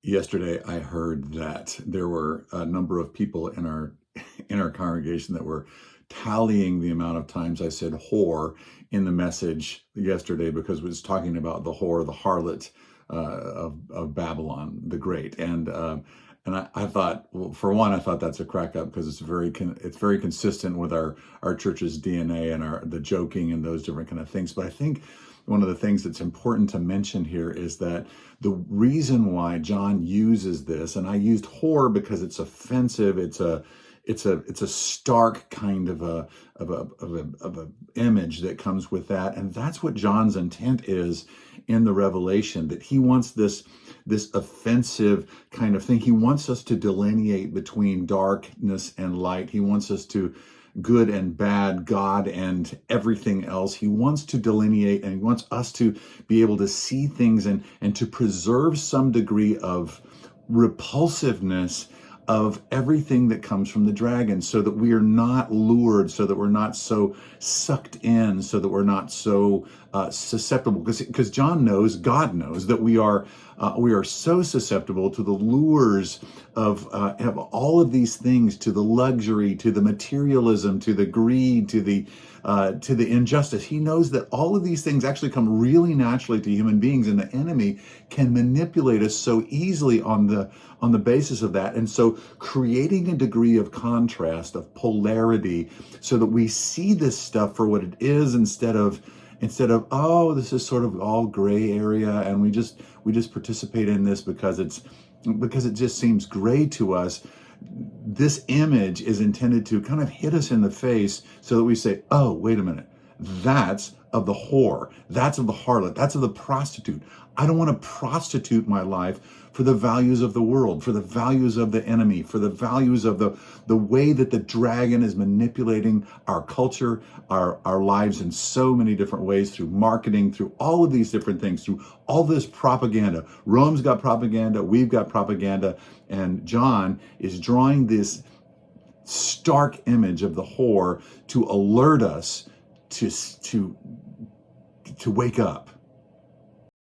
Yesterday, I heard that there were a number of people in our in our congregation that were tallying the amount of times I said whore in the message yesterday because it was talking about the whore, the harlot of Babylon the Great, and I thought, well, for one, I thought that's a crack up because it's very consistent with our church's DNA and our the joking and those different kind of things. But I think one of the things that's important to mention here is that the reason why John uses this, and I used whore because it's offensive, it's a stark kind of a image that comes with that, and that's what John's intent is in the Revelation, that he wants this offensive kind of thing. He wants us to delineate between darkness and light. He wants us to good and bad, God and everything else. He wants to delineate, and he wants us to be able to see things and to preserve some degree of repulsiveness of everything that comes from the dragon, so that we are not lured, so that we're not so sucked in, so that we're not so susceptible. Because John knows, God knows, that we are so susceptible to the lures of all of these things, to the luxury, to the materialism, to the greed, to the injustice. He knows that all of these things actually come really naturally to human beings, and the enemy can manipulate us so easily on the basis of that. And so creating a degree of contrast, of polarity, so that we see this stuff for what it is, instead of oh, this is sort of all gray area, and we just participate in this because it just seems gray to us. This image is intended to kind of hit us in the face so that we say, oh, wait a minute, that's of the whore, that's of the harlot, that's of the prostitute. I don't want to prostitute my life for the values of the world, for the values of the enemy, for the values of the way that the dragon is manipulating our culture, our lives in so many different ways, through marketing, through all of these different things, through all this propaganda. Rome's got propaganda, we've got propaganda, and John is drawing this stark image of the whore to alert us to wake up,